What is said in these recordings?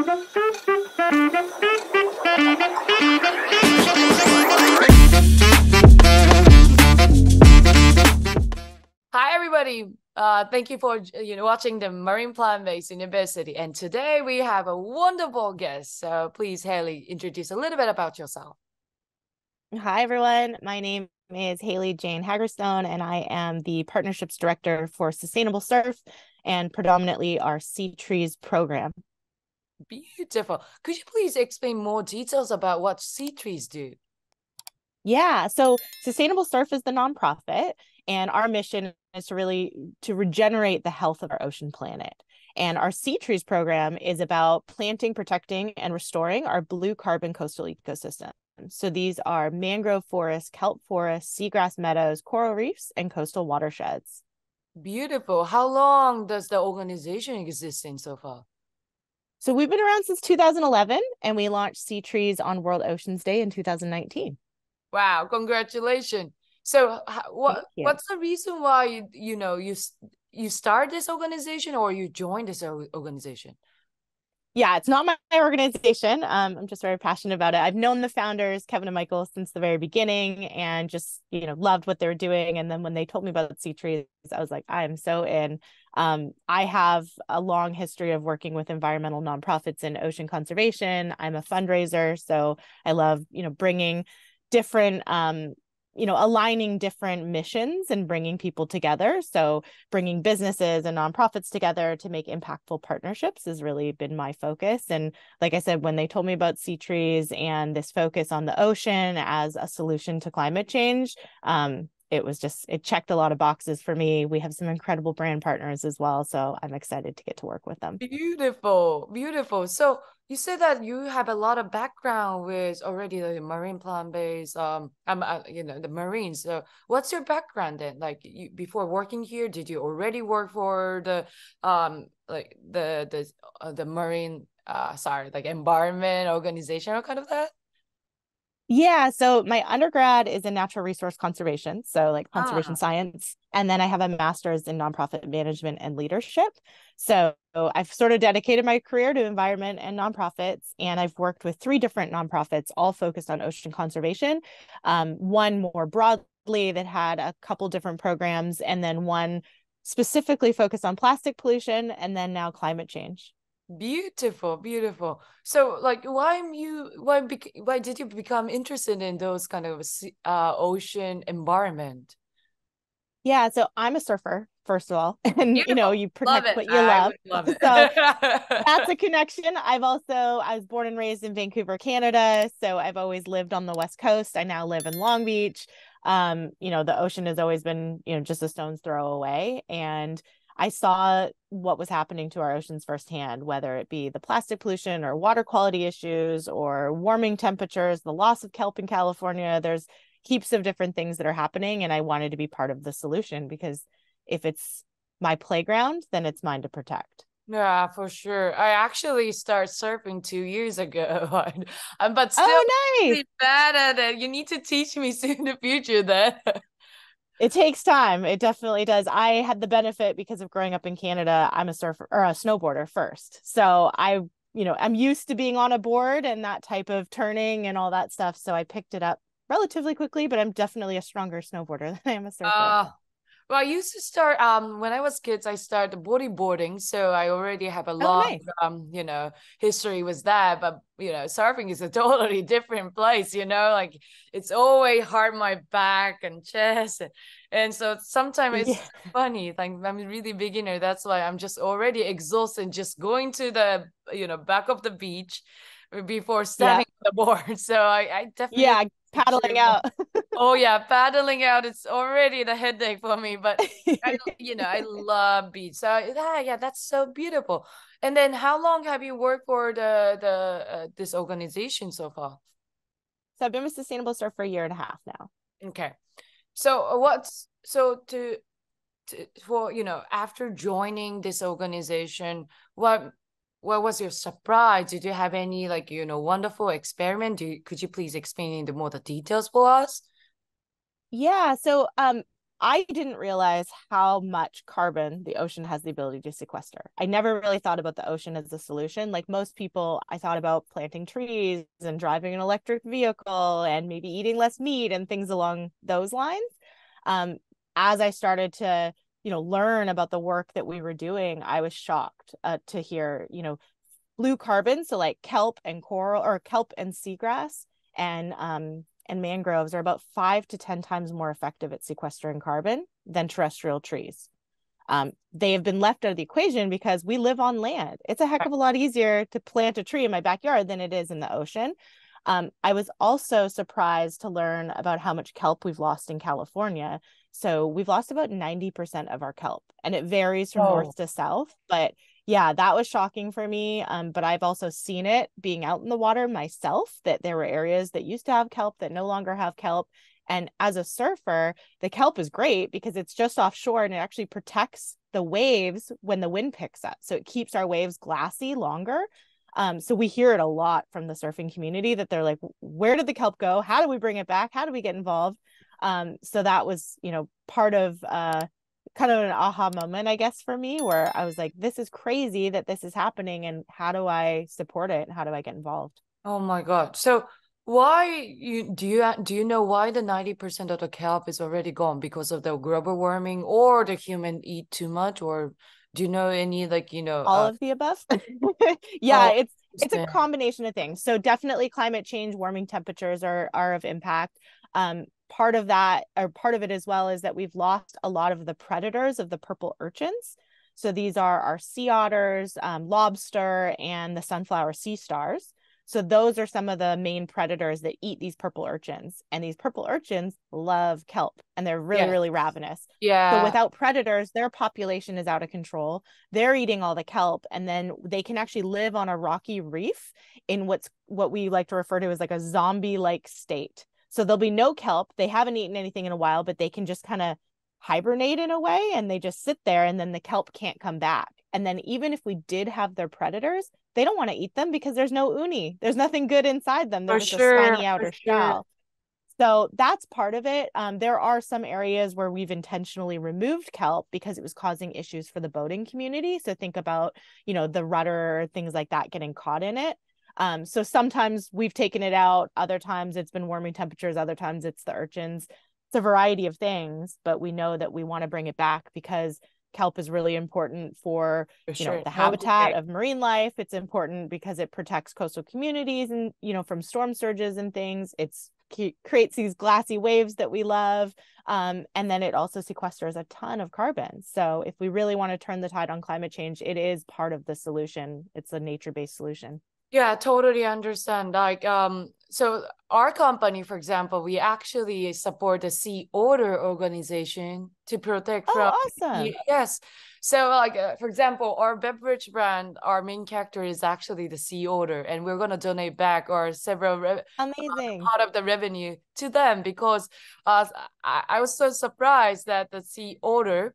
Hi, everybody. Thank you for watching the Marine Plant-Based University. And today we have a wonderful guest. So please, Haley, introduce a little bit about yourself. Hi, everyone. My name is Haley Jane Hagerstone, and I am the Partnerships Director for Sustainable Surf and predominantly our Sea Trees program. Beautiful. Could you please explain more details about what Sea Trees do? Yeah, so Sustainable Surf is the nonprofit, and our mission is to regenerate the health of our ocean planet. And our Sea Trees program is about planting, protecting, and restoring our blue carbon coastal ecosystem. So these are mangrove forests, kelp forests, seagrass meadows, coral reefs, and coastal watersheds. Beautiful. How long does the organization exist in so far? So we've been around since 2011, and we launched Sea Trees on World Oceans Day in 2019. Wow, congratulations. So what's the reason why you start this organization or you joined this organization? Yeah, it's not my organization. I'm just very passionate about it. I've known the founders, Kevin and Michael, since the very beginning, and just loved what they were doing. And then when they told me about Sea Trees, I was like, I am so in. I have a long history of working with environmental nonprofits in ocean conservation. I'm a fundraiser, so I love bringing different aligning different missions and bringing people together. So bringing businesses and nonprofits together to make impactful partnerships has really been my focus. And like I said, when they told me about Sea Trees and this focus on the ocean as a solution to climate change, it checked a lot of boxes for me. We have some incredible brand partners as well, so I'm excited to get to work with them. Beautiful, beautiful. So you said that you have a lot of background with already the marine plant-based, the Marines. So what's your background then? Like before working here, did you already work for the marine environment organization or kind of that? Yeah, so my undergrad is in natural resource conservation, so like conservation science. And then I have a master's in nonprofit management and leadership. So I've sort of dedicated my career to environment and nonprofits, and I've worked with 3 different nonprofits, all focused on ocean conservation. One more broadly that had a couple different programs, and then one specifically focused on plastic pollution, and then now climate change. Beautiful, beautiful. So like why did you become interested in those kind of ocean environment? Yeah, so I'm a surfer, first of all, and Beautiful. you Love protect it. what you I love. would love it. So that's a connection. I was born and raised in Vancouver, Canada, so I've always lived on the West Coast. I now live in Long Beach. The ocean has always been, just a stone's throw away, and I saw what was happening to our oceans firsthand, whether it be the plastic pollution or water quality issues or warming temperatures, the loss of kelp in California. There's heaps of different things that are happening, and I wanted to be part of the solution, because if it's my playground, then it's mine to protect. Yeah, for sure. I actually started surfing 2 years ago, but still Oh, nice. really bad at it. You need to teach me soon in the future then. It takes time. It definitely does. I had the benefit because of growing up in Canada. I'm a surfer or a snowboarder first. So I'm used to being on a board and that type of turning and all that stuff. So I picked it up relatively quickly, but I'm definitely a stronger snowboarder than I am a surfer. Well, I used to start when I was kids, I started bodyboarding, so I already have a Oh, long nice. history with that. But surfing is a totally different place, like it's always hard on my back and chest. And so sometimes Yeah. it's funny, like I'm a really beginner. That's why I'm just already exhausted just going to the back of the beach before Yeah. standing on the board. So I definitely Yeah. teach Paddling you. out. Oh yeah, paddling out, it's already the headache for me, but I love beach. So yeah, that's so beautiful. And then how long have you worked for the this organization so far? So I've been with Sustainable Surf for a year and a half now. Okay. So what's so to for after joining this organization, what was your surprise? Did you have any wonderful experiment? Could you please explain into more the details for us? Yeah. So I didn't realize how much carbon the ocean has the ability to sequester. I never really thought about the ocean as a solution. Like most people, I thought about planting trees and driving an electric vehicle and maybe eating less meat and things along those lines. Um, as I started to, learn about the work that we were doing, I was shocked to hear, blue carbon, so like kelp and coral, or kelp and seagrass, and mangroves are about 5 to 10 times more effective at sequestering carbon than terrestrial trees. They have been left out of the equation because we live on land. It's a heck of a lot easier to plant a tree in my backyard than it is in the ocean. I was also surprised to learn about how much kelp we've lost in California. So we've lost about 90% of our kelp, and it varies from Oh, north to south. But yeah, that was shocking for me. But I've also seen it being out in the water myself, that there were areas that used to have kelp that no longer have kelp. And as a surfer, the kelp is great because it's just offshore and it actually protects the waves when the wind picks up. So it keeps our waves glassy longer. So we hear it a lot from the surfing community that they're like, where did the kelp go? How do we bring it back? How do we get involved? So that was, part of kind of an aha moment, I guess, for me, where I was like, this is crazy that this is happening, and how do I support it? And how do I get involved? oh my God. So why do you know why the 90% of the kelp is already gone? Because of the global warming or the human eat too much, or do you know any like, All of the above. Yeah, oh, it's a interesting. combination of things. So definitely climate change, warming temperatures are of impact. Part of that, or part of it as well, is that we've lost a lot of the predators of the purple urchins. So these are our sea otters, lobster, and the sunflower sea stars. So those are some of the main predators that eat these purple urchins. And these purple urchins love kelp, and they're really, Yeah. really ravenous. So Yeah. without predators, their population is out of control. They're eating all the kelp, and then they can actually live on a rocky reef in what we like to refer to as like a zombie-like state. So there'll be no kelp. They haven't eaten anything in a while, but they can just kind of hibernate in a way, and they just sit there, and then the kelp can't come back. And then even if we did have their predators, they don't want to eat them because there's no uni. There's nothing good inside them. They're For just a sure. slimy For outer sure. shell. So that's part of it. There are some areas where we've intentionally removed kelp because it was causing issues for the boating community. So think about, the rudder, things like that getting caught in it. So sometimes we've taken it out. Other times it's been warming temperatures. Other times it's the urchins. It's a variety of things, but we know that we want to bring it back because kelp is really important for, For sure. the habitat Totally. of marine life. It's important because it protects coastal communities and, from storm surges and things. It's creates these glassy waves that we love. And then it also sequesters a ton of carbon. So if we really want to turn the tide on climate change, it is part of the solution. It's a nature-based solution. Yeah, totally understand. Like, so our company, for example, we actually support the sea otter organization to protect from, Oh, awesome. yes. So, like, for example, our beverage brand, our main character is actually the sea otter, and we're gonna donate back our several Amazing. part of the revenue to them because I was so surprised that the sea otter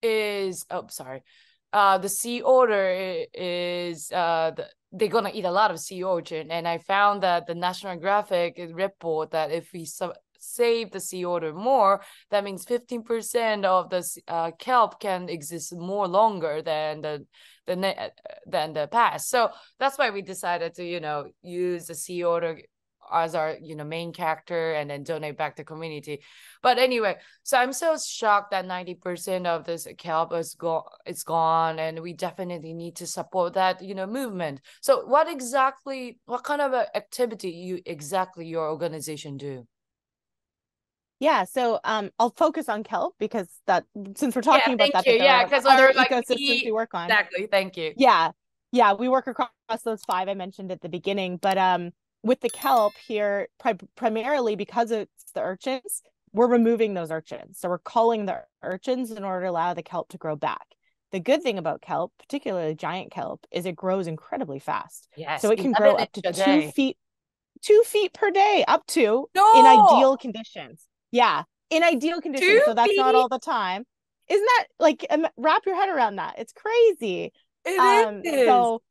is, oh, sorry, the sea otter is they're gonna eat a lot of sea urchin, and I found that the National Geographic report that if we save the sea otter more, that means 15% of the kelp can exist more longer than than the past. So that's why we decided to use the sea otter as our main character and then donate back to community. But anyway, so I'm so shocked that 90% of this kelp is gone. It's gone, and we definitely need to support that movement. So what kind of activity your organization do? Yeah, so I'll focus on kelp because that since we're Yeah, talking about thank that, you. but there Yeah, are because other we're like ecosystems we work on. exactly. Thank you. Yeah. Yeah, we work across those five I mentioned at the beginning, but with the kelp here, primarily because it's the urchins, we're removing those urchins. So we're culling the urchins in order to allow the kelp to grow back. The good thing about kelp, particularly giant kelp, is it grows incredibly fast. Yes, So it can grow 11 up inch to a day. 2 feet per day, up to, in No, ideal conditions. Yeah, in ideal conditions. two So that's not feet. all the time. Isn't that like, wrap your head around that? It's crazy. It is. So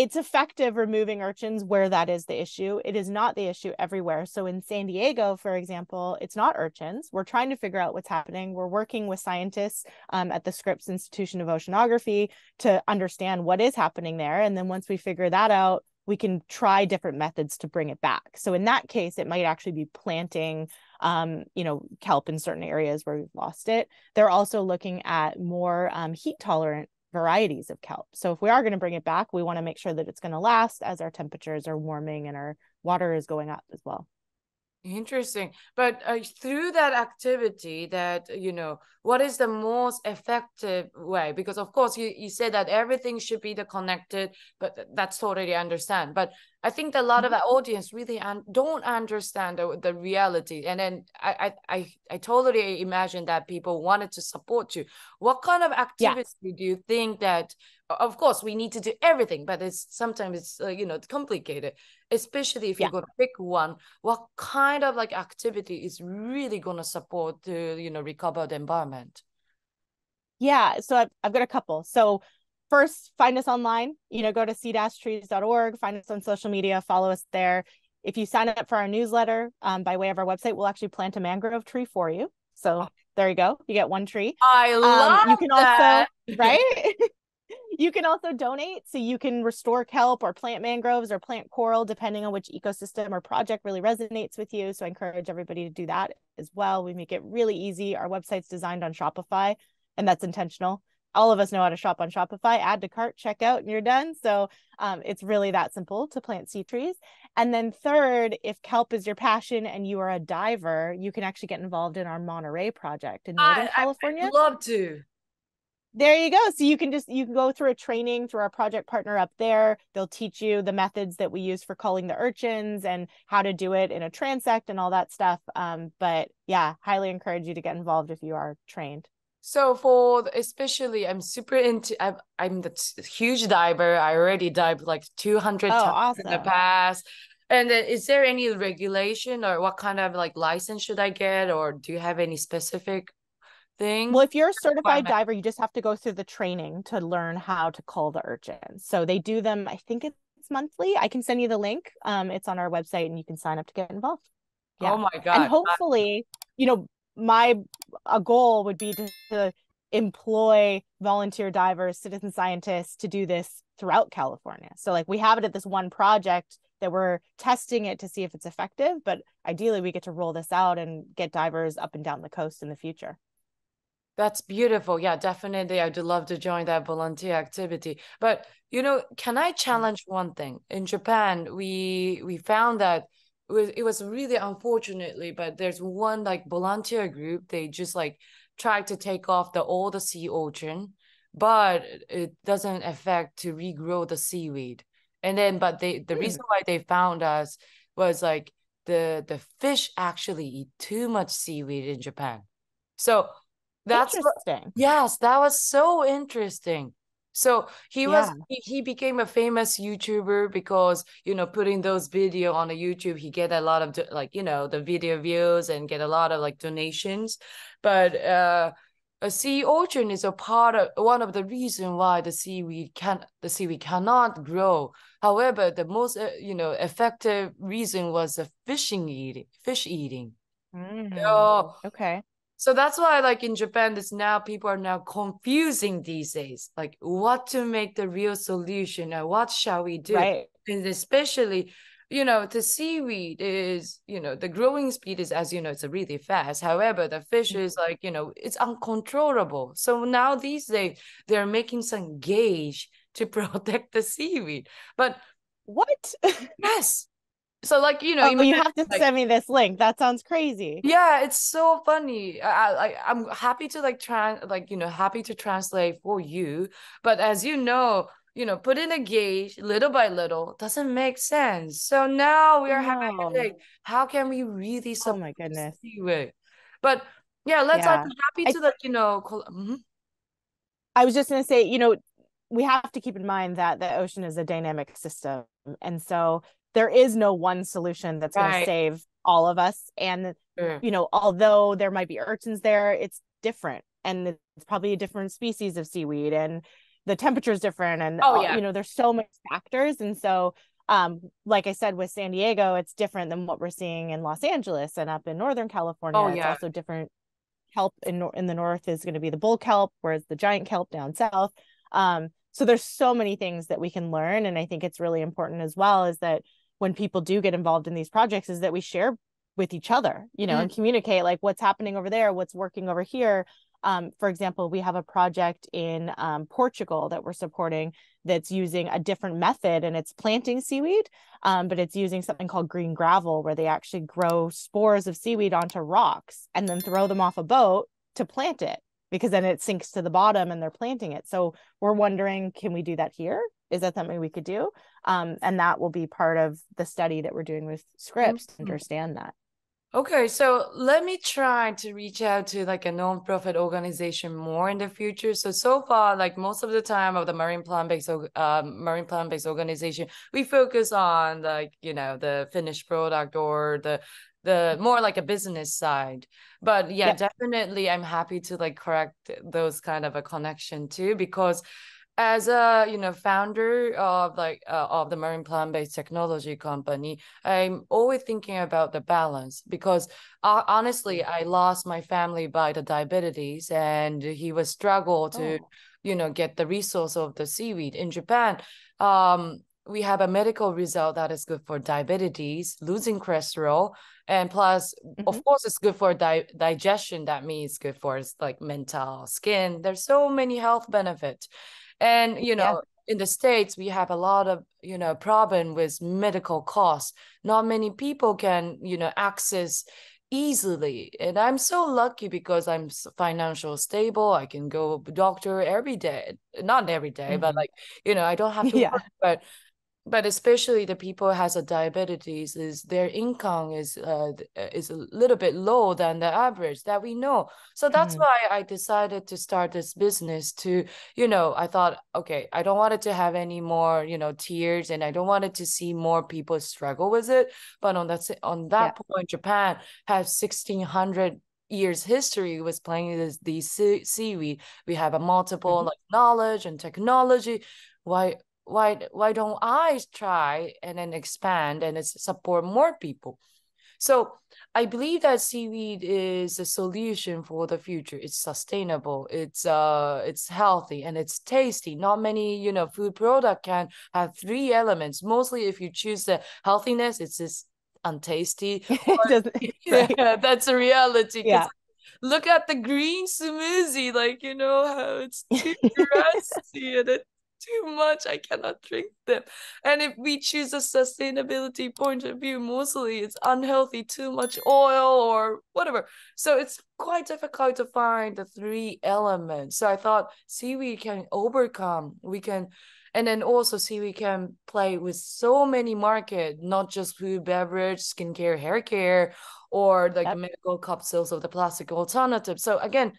it's effective removing urchins where that is the issue. It is not the issue everywhere. So in San Diego, for example, it's not urchins. We're trying to figure out what's happening. We're working with scientists at the Scripps Institution of Oceanography to understand what is happening there. And then once we figure that out, we can try different methods to bring it back. So in that case, it might actually be planting, kelp in certain areas where we've lost it. They're also looking at more heat tolerant varieties of kelp. So if we are going to bring it back, we want to make sure that it's going to last as our temperatures are warming and our water is going up as well. Interesting. But through that activity that, what is the most effective way? Because of course you said that everything should be the connected, but that's totally understand. But I think that a lot of the audience really don't understand the reality. And then I totally imagine that people wanted to support you. What kind of activity do you think that, of course, we need to do everything, but sometimes it's complicated, especially if you're going to pick one. What kind of like activity is really going to support to, recover the environment? Yeah, so I've got a couple. So first, find us online, go to see-trees.org, find us on social media, follow us there. If you sign up for our newsletter by way of our website, we'll actually plant a mangrove tree for you. So there you go. You get one tree. I love you can that. Also, right? You can also donate. So you can restore kelp or plant mangroves or plant coral, depending on which ecosystem or project really resonates with you. So I encourage everybody to do that as well. We make it really easy. Our website's designed on Shopify, and that's intentional. All of us know how to shop on Shopify, add to cart, check out, and you're done. So it's really that simple to plant sea trees. And then third, if kelp is your passion and you are a diver, you can actually get involved in our Monterey project in Northern California. I'd love to. There you go. So you can go through a training through our project partner up there. They'll teach you the methods that we use for culling the urchins and how to do it in a transect and all that stuff. But yeah, highly encourage you to get involved if you are trained. So especially, I'm super into, I'm the huge diver. I already dived like 200 times in the past. And then is there any regulation or what kind of like license should I get? Or do you have any specific thing? Well, if you're a certified diver, you just have to go through the training to learn how to cull the urchins. So they do them, I think it's monthly. I can send you the link. It's on our website and you can sign up to get involved. Yeah. Oh my God. And hopefully, a goal would be to employ volunteer divers, citizen scientists to do this throughout California. So like we have it at this one project that we're testing it to see if it's effective, but ideally we get to roll this out and get divers up and down the coast in the future. That's beautiful. Yeah, definitely. I'd love to join that volunteer activity. But, can I challenge one thing? In Japan, we found that it was really unfortunately, but there's one like volunteer group. They just like tried to take off all the sea urchin, but it doesn't affect to regrow the seaweed. And then, but the reason why they found us was like the fish actually eat too much seaweed in Japan. So that's interesting. Yes, that was so interesting. So he became a famous YouTuber because, putting those video on the YouTube, he get a lot of the video views and get a lot of like donations. But a sea urchin is one of the reason why the seaweed cannot grow. However, the most effective reason was the fish eating. Okay. So that's why, like in Japan, people are now confusing these days, like what to make the real solution and what shall we do? Right. And especially, the seaweed is, the growing speed is, as you know, it's really fast. However, the fish is like, it's uncontrollable. So now these days, they're making some gauge to protect the seaweed. But what? Yes. So like, you have to send me this link. That sounds crazy. Yeah, it's so funny. I'm happy to happy to translate for you. But as put in a gauge little by little doesn't make sense. So now we are having to think, how can we really support my goodness. seaweed? But yeah, I'm happy to I was just gonna say, we have to keep in mind that the ocean is a dynamic system. And so there is no one solution that's going to save all of us. And, although there might be urchins there, it's different. And it's probably a different species of seaweed. And, the temperature is different, and Oh yeah. there's so many factors. And so like I said, with San Diego, it's different than what we're seeing in Los Angeles and up in Northern Oh California. It's yeah. also different. Kelp in the north is going to be the bull kelp, whereas the giant kelp down south. So there's so many things that we can learn, and I think it's really important as well is that when people do get involved in these projects, is that we share with each other, Mm. and communicate like what's happening over there, what's working over here. For example, we have a project in Portugal that we're supporting that's using a different method, and it's planting seaweed, but it's using something called green gravel, where they actually grow spores of seaweed onto rocks and then throw them off a boat to plant it, because then it sinks to the bottom and they're planting it. So we're wondering, can we do that here? Is that something we could do? And that will be part of the study that we're doing with Scripps to Mm. understand that. Okay, so let me try to reach out to like a non-profit organization more in the future. So far, like most of the time of the marine plant-based organization, we focus on like, the finished product or the more like a business side. But yeah, Yep. definitely I'm happy to like correct those kind of a connection too, because as a founder of like of the marine plant-based technology company, I'm always thinking about the balance, because honestly I lost my family by the diabetes, and he was struggle to Oh. get the resource of the seaweed in Japan. We have a medical result that is good for diabetes, losing cholesterol, and plus Mm-hmm. of course it's good for digestion. That means good for like mental, skin. There's so many health benefits. And, Yeah. in the States, we have a lot of, problem with medical costs. Not many people can, access easily. And I'm so lucky because I'm financial stable. I can go doctor every day. Not every day, but Mm-hmm. like, I don't have to Yeah. work. But especially the people who has a diabetes, is their income is a little bit low than the average that we know. So that's Mm-hmm. why I decided to start this business to, I thought, okay, I don't want it to have any more, tears, and I don't want it to see more people struggle with it. But on Yeah. that point, Japan has 1600 years history with playing these seaweed. We have a multiple Mm-hmm. like knowledge and technology. Why why don't I try and then expand and support more people? So I believe that seaweed is a solution for the future. It's sustainable, it's healthy, and it's tasty. Not many, food product can have three elements. Mostly if you choose the healthiness, it's just untasty. It doesn't. Right. Yeah, that's a reality. Because Yeah. look at the green smoothie, like how it's too grassy and it too much. I cannot drink them. And if we choose a sustainability point of view, mostly it's unhealthy, too much oil or whatever. So it's quite difficult to find the three elements. So I thought, see, we can overcome. We can, and then also see we can play with so many market, not just food, beverage, skincare, hair care, or like Yep. medical capsules of the plastic alternative. So again,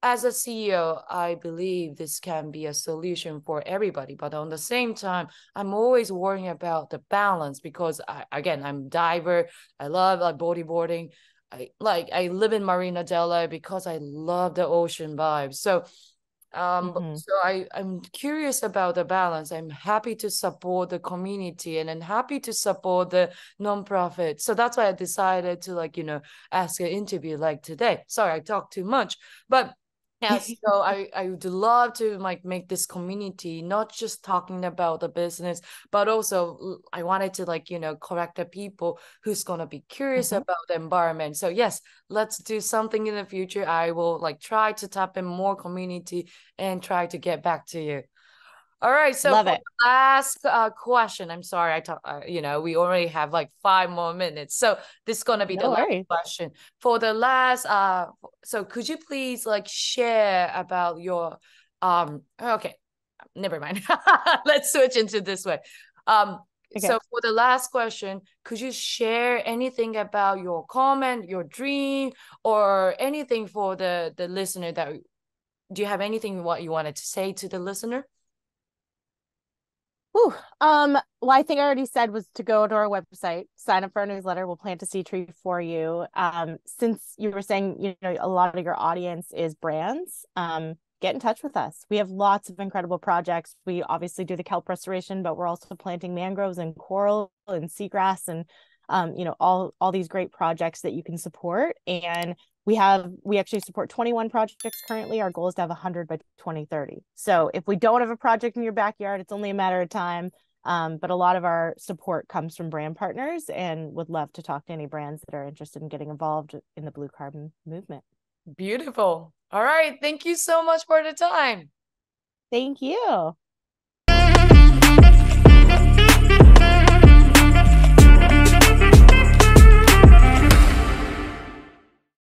as a CEO, I believe this can be a solution for everybody. But on the same time, I'm always worrying about the balance, because I'm a diver. I love like bodyboarding. I live in Marina del Rey because I love the ocean vibe. So Mm-hmm. I'm curious about the balance. I'm happy to support the community, and I'm happy to support the nonprofit. So that's why I decided to like, ask an interview like today. Sorry, I talked too much. But yes, so I would love to like make this community not just talking about the business, but also I wanted to like, correct the people who's gonna be curious Mm-hmm. about the environment. So yes, let's do something in the future. I will like try to tap in more community and try to get back to you. All right, so Love for it. the last question, I'm sorry, I talk, we already have like 5 more minutes, so this is gonna be the No last worries. question. For the last, so could you please like share about your, okay, never mind. Let's switch into this way. Okay. So for the last question, could you share anything about your comment, your dream, or anything for the listener that do you have anything what you wanted to say to the listener? Whew. Well, I think I already said was to go to our website, sign up for our newsletter. We'll plant a seed tree for you. Since you were saying, a lot of your audience is brands, get in touch with us. We have lots of incredible projects. We obviously do the kelp restoration, but we're also planting mangroves and coral and seagrass and all these great projects that you can support. And we actually support 21 projects currently. Our goal is to have 100 by 2030. So if we don't have a project in your backyard, it's only a matter of time. But a lot of our support comes from brand partners, and would love to talk to any brands that are interested in getting involved in the blue carbon movement. Beautiful. All right. Thank you so much for the time. Thank you.